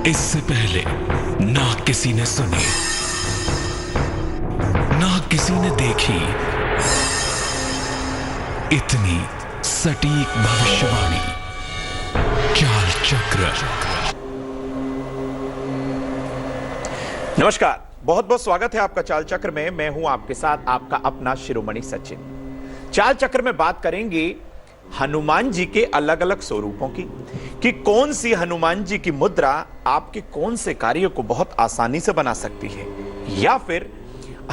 इससे पहले ना किसी ने सुनी, ना किसी ने देखी इतनी सटीक भविष्यवाणी। चाल चक्र। नमस्कार, बहुत बहुत स्वागत है आपका चाल चक्र में। मैं हूं आपके साथ आपका अपना शिरोमणि सचिन। चाल चक्र में बात करेंगे हनुमान जी के अलग अलग स्वरूपों की, कि कौन सी हनुमान जी की मुद्रा आपके कौन से कार्य को बहुत आसानी से बना सकती है, या फिर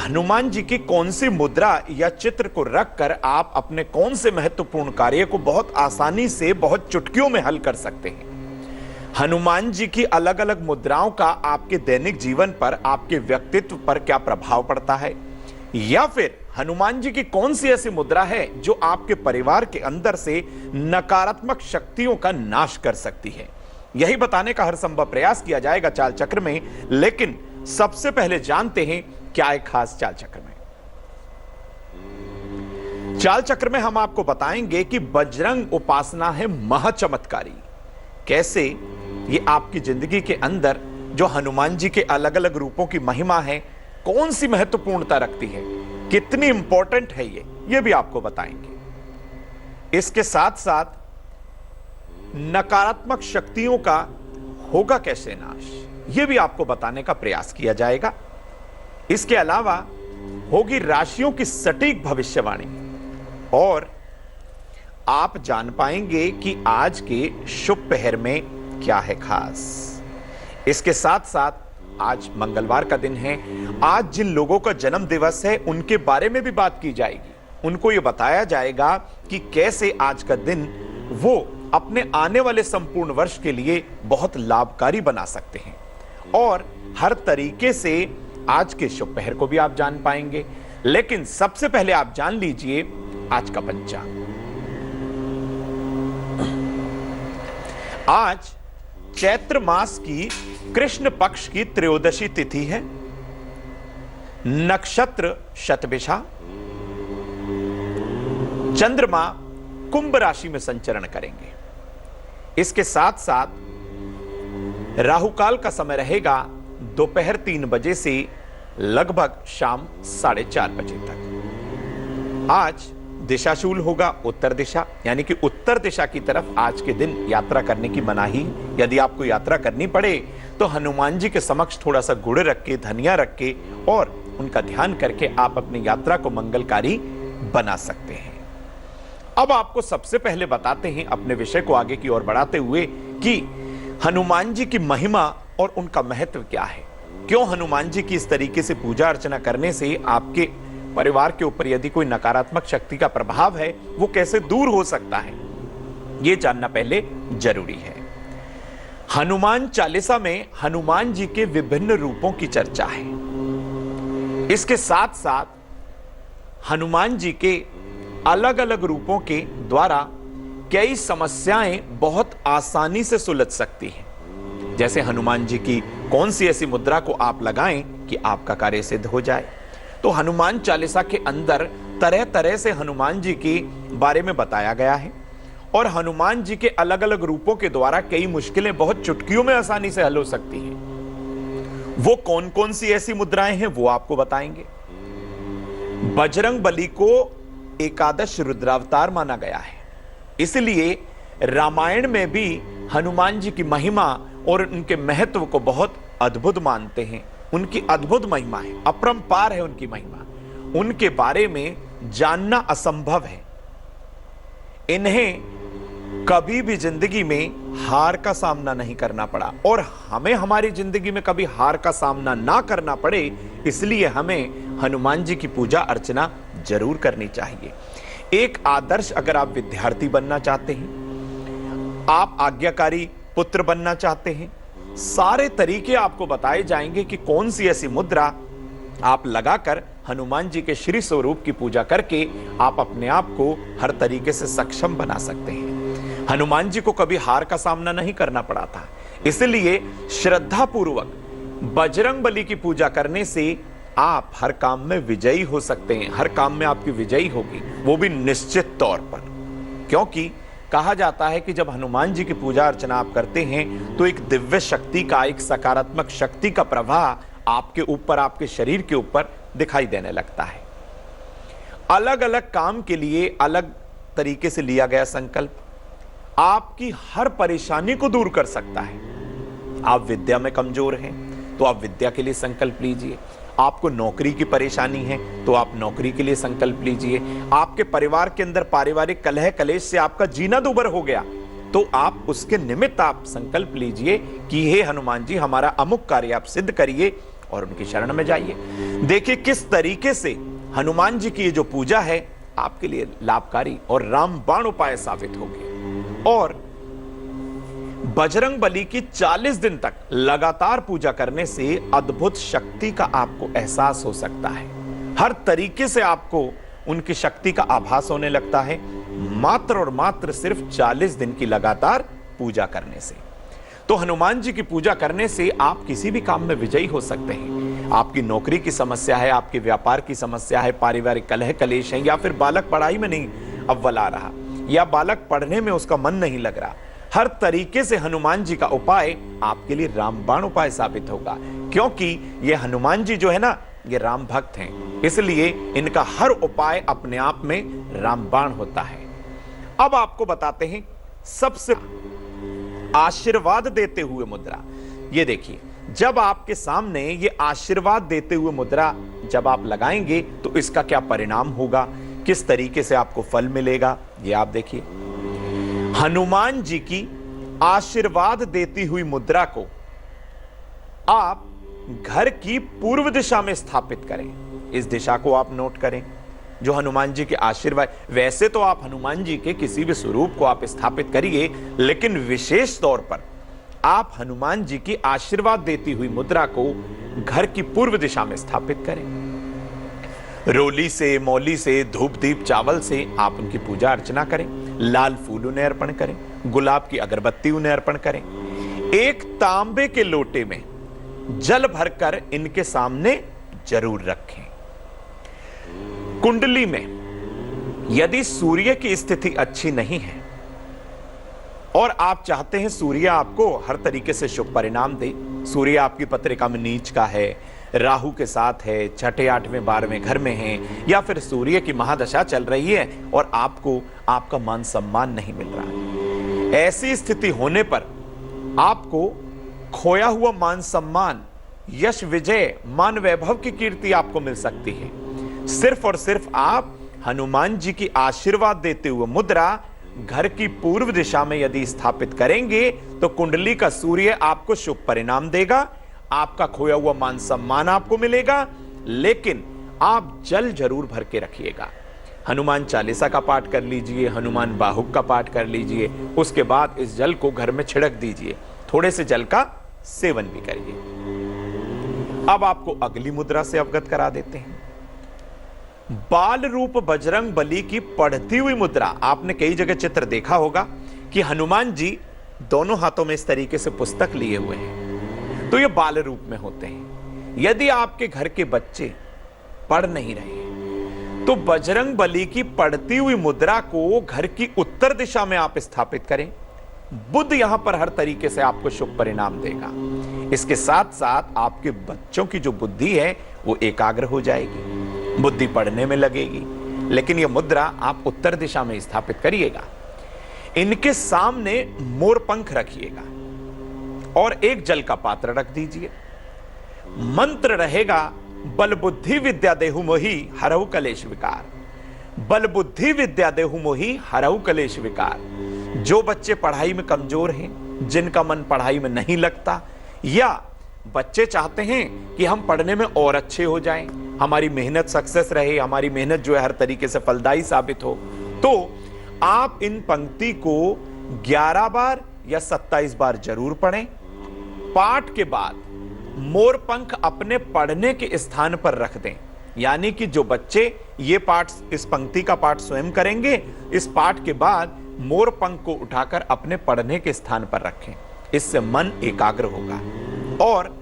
हनुमान जी की कौन सी मुद्रा या चित्र को रखकर आप अपने कौन से महत्वपूर्ण कार्य को बहुत आसानी से बहुत चुटकियों में हल कर सकते हैं। हनुमान जी की अलग अलग मुद्राओं का आपके दैनिक जीवन पर, आपके व्यक्तित्व पर क्या प्रभाव पड़ता है, या फिर हनुमान जी की कौन सी ऐसी मुद्रा है जो आपके परिवार के अंदर से नकारात्मक शक्तियों का नाश कर सकती है। यही बताने का हर संभव प्रयास किया जाएगा चाल चक्र में। लेकिन सबसे पहले जानते हैं क्या है खास चाल चक्र में। चाल चक्र में हम आपको बताएंगे कि बजरंग उपासना है महाचमत्कारी। कैसे ये आपकी जिंदगी के अंदर जो हनुमान जी के अलग अलग रूपों की महिमा है, कौन सी महत्वपूर्णता रखती है, कितनी इंपॉर्टेंट है ये भी आपको बताएंगे। इसके साथ साथ नकारात्मक शक्तियों का होगा कैसे नाश, यह भी आपको बताने का प्रयास किया जाएगा। इसके अलावा होगी राशियों की सटीक भविष्यवाणी, और आप जान पाएंगे कि आज के शुभ पहर में क्या है खास। इसके साथ साथ आज मंगलवार का दिन है। आज जिन लोगों का जन्म दिवस है उनके बारे में भी बात की जाएगी। उनको यह बताया जाएगा कि कैसे आज का दिन वो अपने आने वाले संपूर्ण वर्ष के लिए बहुत लाभकारी बना सकते हैं, और हर तरीके से आज के शुभ पहर को भी आप जान पाएंगे। लेकिन सबसे पहले आप जान लीजिए आज का पंचांग। आज चैत्र मास की कृष्ण पक्ष की त्रयोदशी तिथि है। नक्षत्र शतभिषा। चंद्रमा कुंभ राशि में संचरण करेंगे। इसके साथ साथ राहुकाल का समय रहेगा दोपहर 3 बजे से लगभग शाम 4:30 बजे तक। आज दिशाशूल होगा उत्तर दिशा, यानी कि उत्तर दिशा की तरफ आज के दिन यात्रा करने की मनाही। यदि आपको यात्रा करनी पड़े तो हनुमान जी के समक्ष थोड़ा सा गुड़ रख के, धनिया रख के और उनका ध्यान करके आप अपनी यात्रा को मंगलकारी बना सकते हैं। अब आपको सबसे पहले बताते हैं अपने विषय को आगे की ओर बढ़ाते हुए कि हनुमान जी की महिमा और उनका महत्व क्या है। क्यों हनुमान जी की इस तरीके से पूजा अर्चना करने से आपके परिवार के ऊपर यदि कोई नकारात्मक शक्ति का प्रभाव है वो कैसे दूर हो सकता है, यह जानना पहले जरूरी है। हनुमान चालीसा में हनुमान जी के विभिन्न रूपों की चर्चा है। इसके साथ साथ हनुमान जी के अलग अलग रूपों के द्वारा कई समस्याएं बहुत आसानी से सुलझ सकती हैं। जैसे हनुमान जी की कौन सी ऐसी मुद्रा को आप लगाएं कि आपका कार्य सिद्ध हो जाए। तो हनुमान चालीसा के अंदर तरह तरह से हनुमान जी के बारे में बताया गया है, और हनुमान जी के अलग अलग रूपों के द्वारा कई मुश्किलें बहुत चुटकियों में आसानी से हल हो सकती हैं। वो कौन कौन सी ऐसी मुद्राएं हैं वो आपको बताएंगे। बजरंग बली को एकादश रुद्रावतार माना गया है, इसलिए रामायण में भी हनुमान जी की महिमा और उनके महत्व को बहुत अद्भुत मानते हैं। उनकी अद्भुत महिमा है, अपरंपार है उनकी महिमा। उनके बारे में जानना असंभव है। इन्हें कभी भी जिंदगी में हार का सामना नहीं करना पड़ा, और हमें हमारी जिंदगी में कभी हार का सामना ना करना पड़े, इसलिए हमें हनुमान जी की पूजा अर्चना जरूर करनी चाहिए। एक आदर्श, अगर आप विद्यार्थी बनना चाहते हैं, आप आज्ञाकारी पुत्र बनना चाहते हैं, सारे तरीके आपको बताए जाएंगे कि कौन सी ऐसी मुद्रा आप लगाकर हनुमान जी के श्री स्वरूप की पूजा करके आप अपने आप को हर तरीके से सक्षम बना सकते हैं। हनुमान जी को कभी हार का सामना नहीं करना पड़ा था, इसलिए श्रद्धा पूर्वक बजरंग बली की पूजा करने से आप हर काम में विजयी हो सकते हैं। हर काम में आपकी विजयी होगी, वो भी निश्चित तौर पर, क्योंकि कहा जाता है कि जब हनुमान जी की पूजा अर्चना आप करते हैं तो एक दिव्य शक्ति का, एक सकारात्मक शक्ति का प्रवाह आपके ऊपर, आपके शरीर के ऊपर दिखाई देने लगता है। अलग अलग काम के लिए अलग तरीके से लिया गया संकल्प आपकी हर परेशानी को दूर कर सकता है। आप विद्या में कमजोर हैं तो आप विद्या के लिए संकल्प लीजिए। आपको नौकरी की परेशानी है तो आप नौकरी के लिए संकल्प लीजिए। आपके परिवार के अंदर पारिवारिक कलह कलेश से आपका जीना दूभर हो गया तो आप उसके निमित्त आप संकल्प लीजिए कि हे हनुमान जी, हमारा अमुक कार्य आप सिद्ध करिए और उनकी शरण में जाइए। देखिए किस तरीके से हनुमान जी की ये जो पूजा है आपके लिए लाभकारी और रामबाण उपाय साबित होगी। और बजरंग बली की 40 दिन तक लगातार पूजा करने से अद्भुत शक्ति का आपको एहसास हो सकता है। हर तरीके से आपको उनकी शक्ति का आभास होने लगता है, मात्र और मात्र सिर्फ 40 दिन की लगातार पूजा करने से। तो हनुमान जी की पूजा करने से आप किसी भी काम में विजयी हो सकते हैं। आपकी नौकरी की समस्या है, आपके व्यापार की समस्या है, पारिवारिक कलह कलेश है, या फिर बालक पढ़ाई में नहीं अव्वल आ रहा, या बालक पढ़ने में उसका मन नहीं लग रहा, हर तरीके से हनुमान जी का उपाय आपके लिए रामबाण उपाय साबित होगा। क्योंकि ये हनुमान जी जो है ना, ये राम भक्त हैं, इसलिए इनका हर उपाय अपने आप में रामबाण होता है। अब आपको बताते हैं सबसे आशीर्वाद देते हुए मुद्रा। ये देखिए, जब आपके सामने ये आशीर्वाद देते हुए मुद्रा जब आप लगाएंगे तो इसका क्या परिणाम होगा, किस तरीके से आपको फल मिलेगा, ये आप देखिए। हनुमान जी की आशीर्वाद देती हुई मुद्रा को आप घर की पूर्व दिशा में स्थापित करें। इस दिशा को आप नोट करें जो हनुमान जी के आशीर्वाद। वैसे तो आप हनुमान जी के किसी भी स्वरूप को आप स्थापित करिए, लेकिन विशेष तौर पर आप हनुमान जी की आशीर्वाद देती हुई मुद्रा को घर की पूर्व दिशा में स्थापित करें। रोली से, मौली से, धूप दीप चावल से आप उनकी पूजा अर्चना करें। लाल फूल उन्हें अर्पण करें, गुलाब की अगरबत्ती उन्हें अर्पण करें। एक तांबे के लोटे में जल भरकर इनके सामने जरूर रखें। कुंडली में यदि सूर्य की स्थिति अच्छी नहीं है और आप चाहते हैं सूर्य आपको हर तरीके से शुभ परिणाम दे, सूर्य आपकी पत्रिका में नीच का है, राहु के साथ है, छठे 8वें 12वें घर में है, या फिर सूर्य की महादशा चल रही है और आपको आपका मान सम्मान नहीं मिल रहा है, ऐसी स्थिति होने पर आपको खोया हुआ मान सम्मान, यश विजय, मान वैभव की कीर्ति आपको मिल सकती है। सिर्फ और सिर्फ आप हनुमान जी की आशीर्वाद देते हुए मुद्रा घर की पूर्व दिशा में यदि स्थापित करेंगे तो कुंडली का सूर्य आपको शुभ परिणाम देगा, आपका खोया हुआ मान सम्मान आपको मिलेगा। लेकिन आप जल जरूर भर के रखिएगा। हनुमान चालीसा का पाठ कर लीजिए, हनुमान बाहुक का पाठ कर लीजिए, उसके बाद इस जल को घर में छिड़क दीजिए, थोड़े से जल का सेवन भी करिए। अब आपको अगली मुद्रा से अवगत करा देते हैं। बाल रूप बजरंग बली की पढ़ती हुई मुद्रा। आपने कई जगह चित्र देखा होगा कि हनुमान जी दोनों हाथों में इस तरीके से पुस्तक लिए हुए हैं, तो ये बाल रूप में होते हैं। यदि आपके घर के बच्चे पढ़ नहीं रहे तो बजरंग बली की पढ़ती हुई मुद्रा को घर की उत्तर दिशा में आप स्थापित करें। बुध यहां पर हर तरीके से आपको शुभ परिणाम देगा। इसके साथ साथ आपके बच्चों की जो बुद्धि है वो एकाग्र हो जाएगी, बुद्धि पढ़ने में लगेगी। लेकिन यह मुद्रा आप उत्तर दिशा में स्थापित करिएगा। इनके सामने मोर पंख रखिएगा और एक जल का पात्र रख दीजिए। मंत्र रहेगा, बल बुद्धि विद्या देहु मोहि हरहु कलेश विकार। बल बुद्धि विद्या देहु मोहि हरहु कलेश विकार। जो बच्चे पढ़ाई में कमजोर हैं, जिनका मन पढ़ाई में नहीं लगता, या बच्चे चाहते हैं कि हम पढ़ने में और अच्छे हो जाएं, हमारी मेहनत सक्सेस रहे, हमारी मेहनत जो है हर तरीके से फलदायी साबित हो, तो आप इन पंक्ति को 11 बार या 27 बार जरूर पढ़ें। पाठ के बाद मोर पंख अपने पढ़ने के स्थान पर रख दें। यानी कि जो बच्चे ये पाठ, इस पंक्ति का पाठ स्वयं करेंगे, इस पाठ के बाद मोर पंख को उठाकर अपने पढ़ने के स्थान पर रखें। इससे मन एकाग्र होगा। और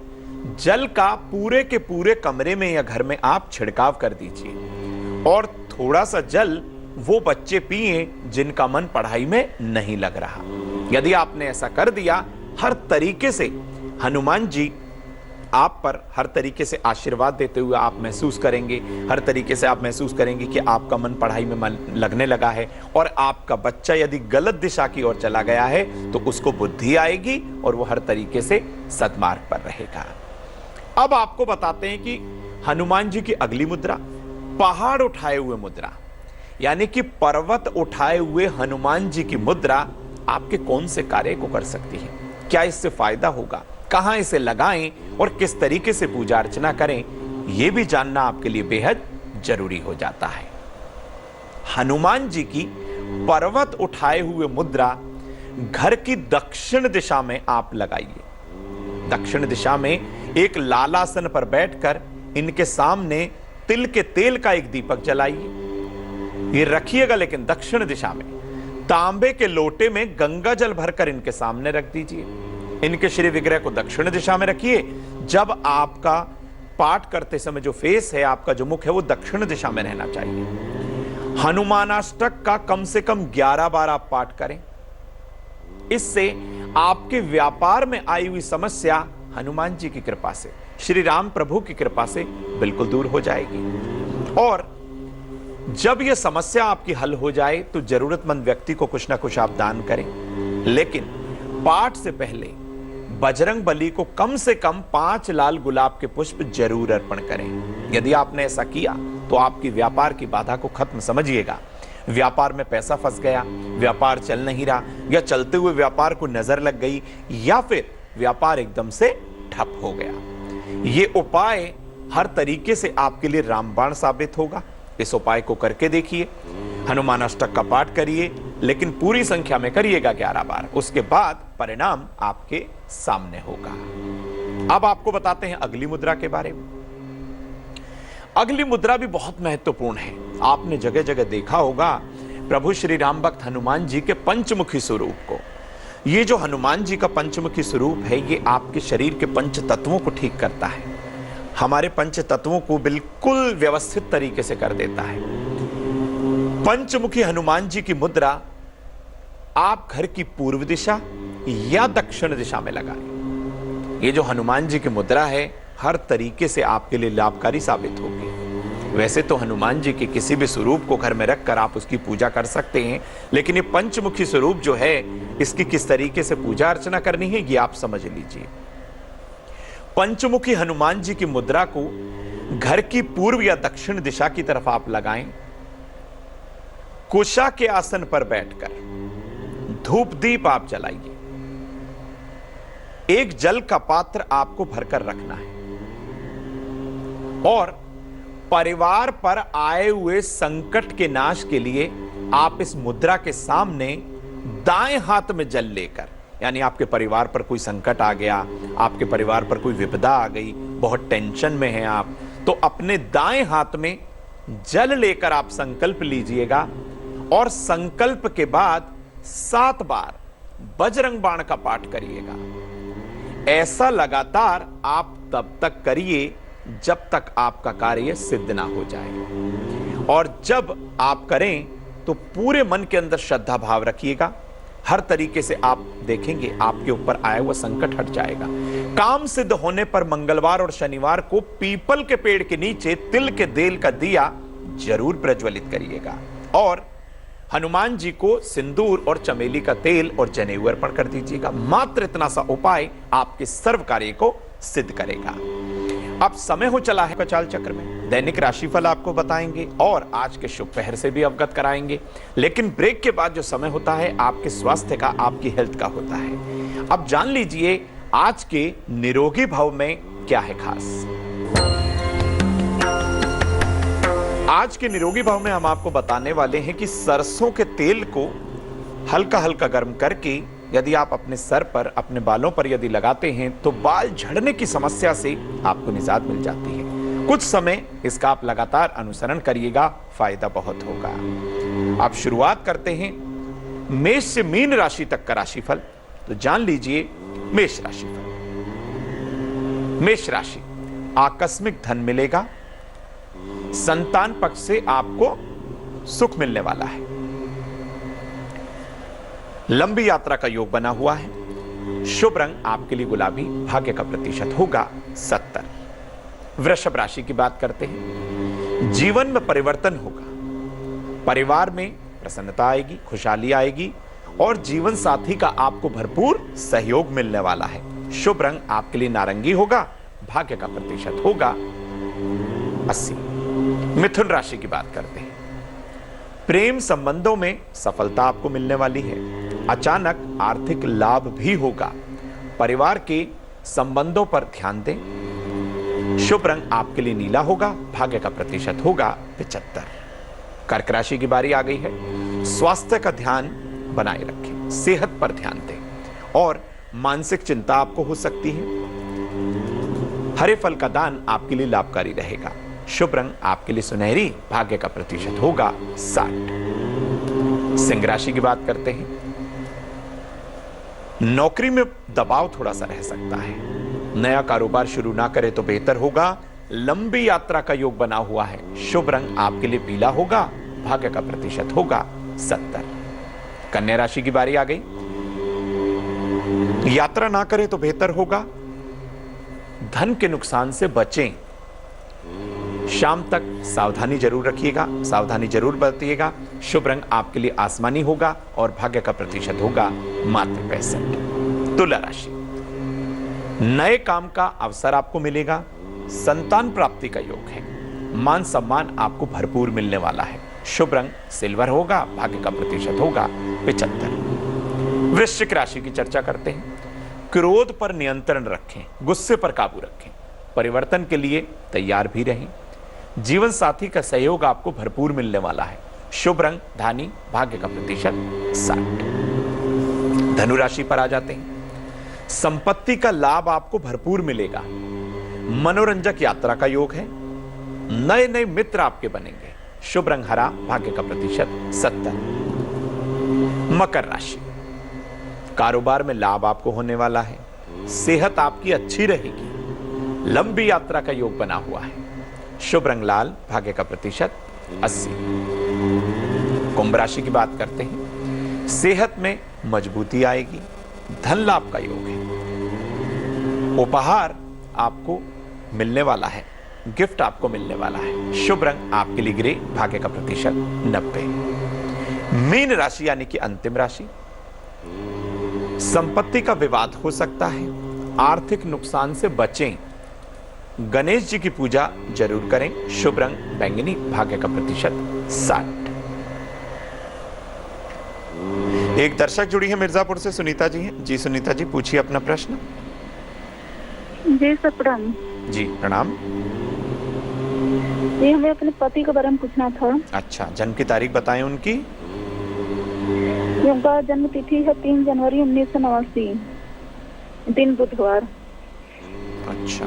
जल का पूरे के पूरे कमरे में या घर में आप छिड़काव कर दीजिए और थोड़ा सा जल वो बच्चे पिए जिनका मन पढ़ाई में नहीं लग रहा। यदि आपने ऐसा कर दिया, हर तरीके से हनुमान जी आप पर हर तरीके से आशीर्वाद देते हुए आप महसूस करेंगे, हर तरीके से आप महसूस करेंगे कि आपका मन पढ़ाई में मन लगने लगा है, और आपका बच्चा यदि गलत दिशा की ओर चला गया है तो उसको बुद्धि आएगी और वो हर तरीके से सद्मार्ग पर रहेगा। अब आपको बताते हैं कि हनुमान जी की अगली मुद्रा पहाड़ उठाए हुए मुद्रा, यानी कि पर्वत उठाए हुए हनुमान जी की मुद्रा आपके कौन से कार्य को कर सकती है, क्या इससे फायदा होगा, कहां इसे लगाएं और किस तरीके से पूजा अर्चना करें, यह भी जानना आपके लिए बेहद जरूरी हो जाता है। हनुमान जी की पर्वत उठाए हुए मुद्रा घर की दक्षिण दिशा में आप लगाइए। दक्षिण दिशा में एक लालासन पर बैठकर इनके सामने तिल के तेल का एक दीपक जलाइए। ये रखिएगा, लेकिन दक्षिण दिशा में तांबे के लोटे में गंगा जल भरकर इनके सामने रख दीजिए। इनके श्री विग्रह को दक्षिण दिशा में रखिए। जब आपका पाठ करते समय जो फेस है, आपका जो मुख है, वो दक्षिण दिशा में रहना चाहिए। हनुमानाष्टक का कम से कम 11 बार आप पाठ करें। इससे आपके व्यापार में आई हुई समस्या हनुमान जी की कृपा से, श्री राम प्रभु की कृपा से बिल्कुल दूर हो जाएगी। और जब यह समस्या आपकी हल हो जाए तो जरूरतमंद व्यक्ति को कुछ ना कुछ आप दान करें, लेकिन पाठ से पहले बजरंग बली को कम से कम 5 लाल गुलाब के पुष्प जरूर अर्पण करें। यदि आपने ऐसा किया तो आपकी व्यापार की बाधा को खत्म समझिएगा। व्यापार में पैसा फंस गया, व्यापार चल नहीं रहा, या चलते हुए व्यापार को नजर लग गई, या फिर व्यापार एकदम से ठप हो गया, ये उपाय हर तरीके से आपके लिए रामबाण साबित होगा। इस उपाय को करके देखिए। हनुमान अष्टक का पाठ करिए, लेकिन पूरी संख्या में करिएगा 11 बार। उसके बाद परिणाम आपके सामने होगा। अब आपको बताते हैं अगली मुद्रा के बारे में। अगली मुद्रा भी बहुत महत्वपूर्ण है। आपने जगह जगह देखा होगा प्रभु श्री राम भक्त हनुमान जी के पंचमुखी स्वरूप को। ये जो हनुमान जी का पंचमुखी स्वरूप है, ये आपके शरीर के पंच तत्वों को ठीक करता है, हमारे पंच तत्वों को बिल्कुल व्यवस्थित तरीके से कर देता है। पंचमुखी हनुमान जी की मुद्रा आप घर की पूर्व दिशा या दक्षिण दिशा में लगाएं। ये जो हनुमान जी की मुद्रा है, हर तरीके से आपके लिए लाभकारी साबित होगी। वैसे तो हनुमान जी के किसी भी स्वरूप को घर में रखकर आप उसकी पूजा कर सकते हैं, लेकिन ये पंचमुखी स्वरूप जो है, इसकी किस तरीके से पूजा अर्चना करनी है, ये आप समझ लीजिए। पंचमुखी हनुमान जी की मुद्रा को घर की पूर्व या दक्षिण दिशा की तरफ आप लगाएं। कुशा के आसन पर बैठकर धूप दीप आप जलाइए। एक जल का पात्र आपको भरकर रखना है और परिवार पर आए हुए संकट के नाश के लिए आप इस मुद्रा के सामने दाएं हाथ में जल लेकर, यानी आपके परिवार पर कोई संकट आ गया, आपके परिवार पर कोई विपदा आ गई, बहुत टेंशन में हैं आप, तो अपने दाएं हाथ में जल लेकर आप संकल्प लीजिएगा और संकल्प के बाद 7 बार बजरंग बाण का पाठ करिएगा। ऐसा लगातार आप तब तक करिए जब तक आपका कार्य सिद्ध ना हो जाए। और जब आप करें तो पूरे मन के अंदर श्रद्धा भाव रखिएगा। हर तरीके से आप देखेंगे आपके ऊपर आया हुआ संकट हट जाएगा। काम सिद्ध होने पर मंगलवार और शनिवार को पीपल के पेड़ के नीचे तिल के तेल का दिया जरूर प्रज्वलित करिएगा और हनुमान जी को सिंदूर और चमेली का तेल और जनेऊ अर्पण कर दीजिएगा। मात्र इतना सा उपाय आपके सर्व कार्य को सिद्ध करेगा। अब समय हो चला है चाल चक्र में। दैनिक राशिफल आपको बताएंगे और आज के शुभ पहर से भी अवगत कराएंगे, लेकिन ब्रेक के बाद जो समय होता है आपके स्वास्थ्य का, आपकी हेल्थ का होता है। अब जान लीजिए आज के निरोगी भव में क्या है खास। आज के निरोगी भाव में हम आपको बताने वाले हैं कि सरसों के तेल को हल्का हल्का गर्म करके यदि आप अपने सर पर, अपने बालों पर यदि लगाते हैं तो बाल झड़ने की समस्या से आपको निजात मिल जाती है। कुछ समय इसका आप लगातार अनुसरण करिएगा, फायदा बहुत होगा। आप शुरुआत करते हैं मेष से मीन राशि तक का राशिफल। तो जान लीजिए मेष राशिफल। मेष राशि, आकस्मिक धन मिलेगा। संतान पक्ष से आपको सुख मिलने वाला है। लंबी यात्रा का योग बना हुआ है। शुभ रंग आपके लिए गुलाबी, भाग्य का प्रतिशत होगा 70। वृषभ राशि की बात करते हैं। जीवन में परिवर्तन होगा, परिवार में प्रसन्नता आएगी, खुशहाली आएगी और जीवन साथी का आपको भरपूर सहयोग मिलने वाला है। शुभ रंग आपके लिए नारंगी होगा, भाग्य का प्रतिशत होगा 80। मिथुन राशि की बात करते हैं। प्रेम संबंधों में सफलता आपको मिलने वाली है। अचानक आर्थिक लाभ भी होगा। परिवार के संबंधों पर ध्यान दें। शुभ रंग आपके लिए नीला होगा, भाग्य का प्रतिशत होगा 75। कर्क राशि की बारी आ गई है। स्वास्थ्य का ध्यान बनाए रखें, सेहत पर ध्यान दें और मानसिक चिंता आपको हो सकती है। हरे फल का दान आपके लिए लाभकारी रहेगा। शुभ रंग आपके लिए सुनहरी, भाग्य का प्रतिशत होगा 60। सिंह राशि की बात करते हैं। नौकरी में दबाव थोड़ा सा रह सकता है। नया कारोबार शुरू ना करें तो बेहतर होगा। लंबी यात्रा का योग बना हुआ है। शुभ रंग आपके लिए पीला होगा, भाग्य का प्रतिशत होगा 70। कन्या राशि की बारी आ गई। यात्रा ना करें तो बेहतर होगा। धन के नुकसान से बचें। शाम तक सावधानी जरूर रखिएगा, सावधानी जरूर बरतिएगा। शुभ रंग आपके लिए आसमानी होगा और भाग्य का प्रतिशत होगा मात्र 65। तुला राशि, नए काम का अवसर आपको मिलेगा। संतान प्राप्ति का योग है। मान सम्मान आपको भरपूर मिलने वाला है। शुभ रंग सिल्वर होगा, भाग्य का प्रतिशत होगा 75। वृश्चिक राशि की चर्चा करते हैं। क्रोध पर नियंत्रण रखें, गुस्से पर काबू रखें। परिवर्तन के लिए तैयार भी रहें। जीवन साथी का सहयोग आपको भरपूर मिलने वाला है। शुभ रंग धानी, भाग्य का प्रतिशत 60। धनु राशि पर आ जाते हैं। संपत्ति का लाभ आपको भरपूर मिलेगा। मनोरंजक यात्रा का योग है। नए नए मित्र आपके बनेंगे। शुभ रंग हरा, भाग्य का प्रतिशत 70। मकर राशि, कारोबार में लाभ आपको होने वाला है। सेहत आपकी अच्छी रहेगी। लंबी यात्रा का योग बना हुआ है। शुभ रंग लाल, भाग्य का प्रतिशत 80। कुंभ राशि की बात करते हैं। सेहत में मजबूती आएगी। धन लाभ का योग है। उपहार आपको मिलने वाला है। गिफ्ट आपको मिलने वाला है। शुभ रंग आपके लिए ग्रे, भाग्य का प्रतिशत 90। मीन राशि यानी कि अंतिम राशि। संपत्ति का विवाद हो सकता है। आर्थिक नुकसान से बचें। गणेश जी की पूजा जरूर करें। शुभ रंग बैंगनी, भाग्य का प्रतिशत 60। एक दर्शक जुड़ी है मिर्जापुर से, सुनीता जी हैं। जी सुनीता जी, पूछिए अपना प्रश्न। जी सर, प्रणाम। जी प्रणाम। जी हमें अपने पति के बारे में पूछना था। अच्छा, जन्म की तारीख बताएं उनकी। उनका जन्म तिथि है 3 जनवरी 1989, दिन बुधवार। अच्छा,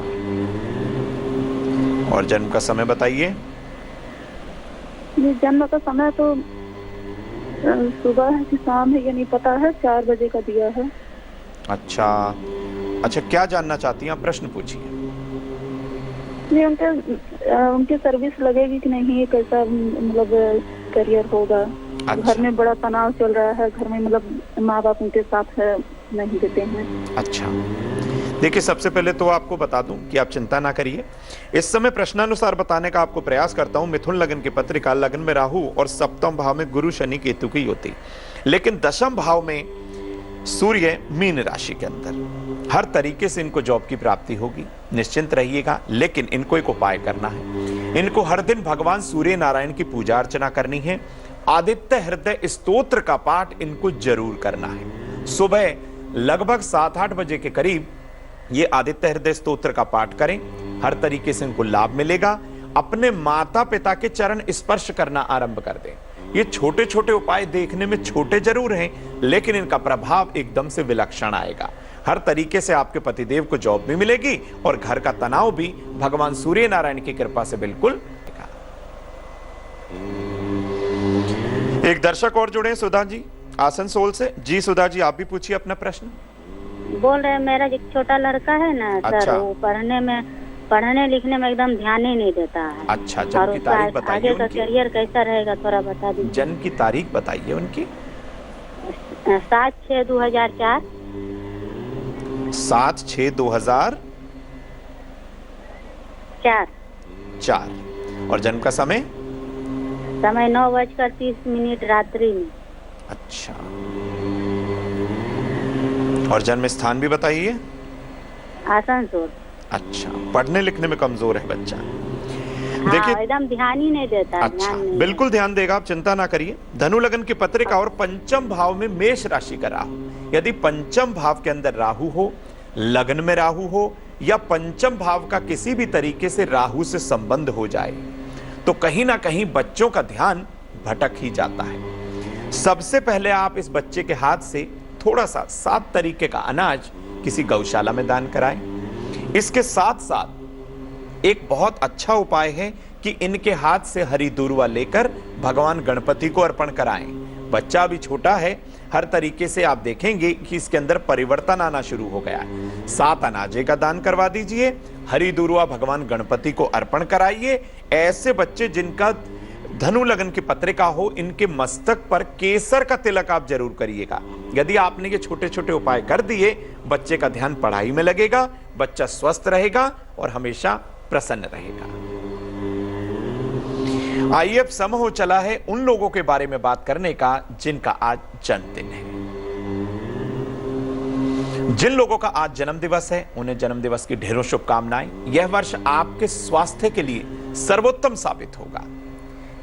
और जन्म का समय बताइए। जन्म का समय तो सुबह है कि शाम है ये नहीं पता है। 4 बजे का दिया है। अच्छा अच्छा, क्या जानना चाहती हैं आप? प्रश्न पूछिए। ये उनके सर्विस लगेगी कि नहीं, कैसा मतलब करियर होगा। अच्छा। घर में बड़ा तनाव चल रहा है। घर में मतलब माँ बाप उनके साथ है, नहीं देते हैं। अच्छा, देखिए सबसे पहले तो आपको बता दूं कि आप चिंता ना करिए। इस समय प्रश्नानुसार बताने का आपको प्रयास करता हूं। मिथुन लग्न की पत्रिका, लग्न में राहु और सप्तम भाव में गुरु शनि केतु की युति, लेकिन दशम भाव में सूर्य मीन राशि के अंदर। हर तरीके से इनको जॉब की प्राप्ति होगी, निश्चिंत रहिएगा। लेकिन इनको एक उपाय करना है। इनको हर दिन भगवान सूर्य नारायण की पूजा अर्चना करनी है। आदित्य हृदय स्तोत्र का पाठ इनको जरूर करना है। सुबह लगभग 7-8 बजे के करीब ये आदित्य हृदय स्तोत्र का पाठ करें। हर तरीके से इनको लाभ मिलेगा। अपने माता पिता के चरण स्पर्श करना आरंभ कर दें। ये छोटे छोटे उपाय देखने में छोटे जरूर हैं, लेकिन इनका प्रभाव एकदम से विलक्षण आएगा। हर तरीके से आपके पतिदेव को जॉब भी मिलेगी और घर का तनाव भी भगवान सूर्य नारायण की कृपा से बिल्कुल। एक दर्शक और जुड़े, सुधा जी आसनसोल से। जी सुधा जी, आप भी पूछिए अपना प्रश्न। बोल रहे हैं, मेरा एक छोटा लड़का है ना सर, अच्छा। वो पढ़ने में पढ़ने लिखने में एकदम ध्यान ही नहीं देता है। अच्छा, और जन्म की उसका तारीख बताइए आगे का उनकी। करियर कैसा रहेगा थोड़ा बता दीजिए। जन्म की तारीख बताइए उनकी। 7/6/2004। 7/6/2004। और जन्म का समय? समय 9:30 रात्रि में। अच्छा, और जन्म स्थान भी बताइए। आसनसोल। अच्छा, पढ़ने लिखने में कमजोर है बच्चा। हाँ, देखिए, एकदम ध्यान ही नहीं देता है, अच्छा, ध्यान नहीं बिल्कुल ध्यान देगा, आप चिंता ना करिए। धनु लगन की पत्रिका और पंचम भाव में मेष राशि का राहु। यदि पंचम भाव के अंदर राहु हो, लग्न में राहु हो, या पंचम भाव का किसी भी तरीके से राहु से संबंध हो जाए, तो कहीं ना कहीं बच्चों का ध्यान भटक ही जाता है। सबसे पहले आप इस बच्चे के हाथ से थोड़ा सा 7 तरीके का अनाज किसी गौशाला में दान कराएं। इसके साथ साथ एक बहुत अच्छा उपाय है कि इनके हाथ से हरी दूर्वा लेकर भगवान गणपति को अर्पण कराएं। बच्चा भी छोटा है, हर तरीके से आप देखेंगे कि इसके अंदर परिवर्तन आना शुरू हो गया है। 7 अनाजे का दान करवा दीजिए, हरी दूर्वा भगवान गणपति को अर्पण कराइए। ऐसे बच्चे जिनका धनु लगन की पत्रिका हो, इनके मस्तक पर केसर का तिलक आप जरूर करिएगा। यदि आपने ये छोटे छोटे उपाय कर दिए, बच्चे का ध्यान पढ़ाई में लगेगा, बच्चा स्वस्थ रहेगा और हमेशा प्रसन्न रहेगा। आइए अब समय हो चला है उन लोगों के बारे में बात करने का जिनका आज जन्मदिन है। जिन लोगों का आज जन्म दिवस है, उन्हें जन्म दिवस की ढेरों शुभकामनाएं। यह वर्ष आपके स्वास्थ्य के लिए सर्वोत्तम साबित होगा।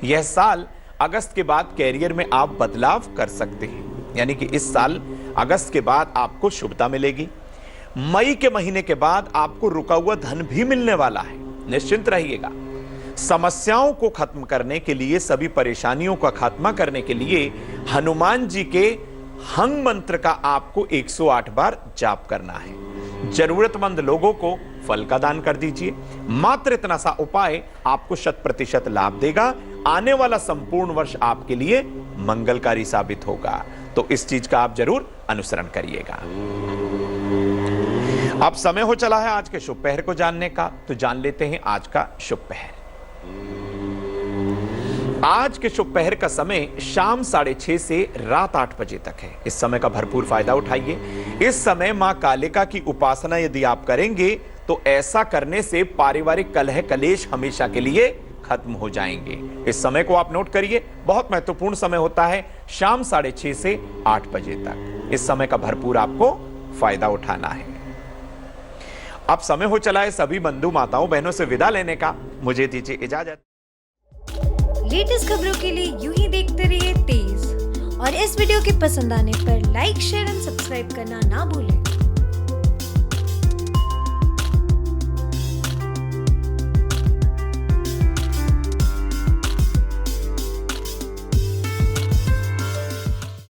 यह साल अगस्त के बाद कैरियर में आप बदलाव कर सकते हैं, यानी कि इस साल अगस्त के बाद आपको शुभता मिलेगी। मई के महीने के बाद आपको रुका हुआ धन भी मिलने वाला है, निश्चिंत रहिएगा। समस्याओं को खत्म करने के लिए, सभी परेशानियों का खात्मा करने के लिए हनुमान जी के हंग मंत्र का आपको 108 बार जाप करना है। जरूरतमंद लोगों को फल का दान कर दीजिए। मात्र इतना सा उपाय आपको 100% लाभ देगा। आने वाला संपूर्ण वर्ष आपके लिए मंगलकारी साबित होगा, तो इस चीज का आप जरूर अनुसरण करिएगा। अब समय हो चला है आज के शुभ पहर को जानने का, तो जान लेते हैं आज का शुभ पहर। आज के शुभ पहर का समय शाम 6:30 से रात 8 बजे तक है। इस समय का भरपूर फायदा उठाइए। इस समय मां कालिका की उपासना यदि आप करेंगे, तो ऐसा करने से पारिवारिक कलह कलेश हमेशा के लिए खत्म हो जाएंगे। इस समय को आप नोट करिए, बहुत महत्वपूर्ण समय होता है, शाम 6:30 से 8 बजे तक। इस समय का भरपूर आपको फायदा उठाना है। अब समय हो चला है सभी बंधु माताओं बहनों से विदा लेने का। मुझे दीजिए इजाजत। लेटेस्ट खबरों के लिए यूं ही देखते रहिए तेज, और इस वीडियो के पसंद आने पर लाइक शेयर एंड सब्सक्राइब करना ना भूलें।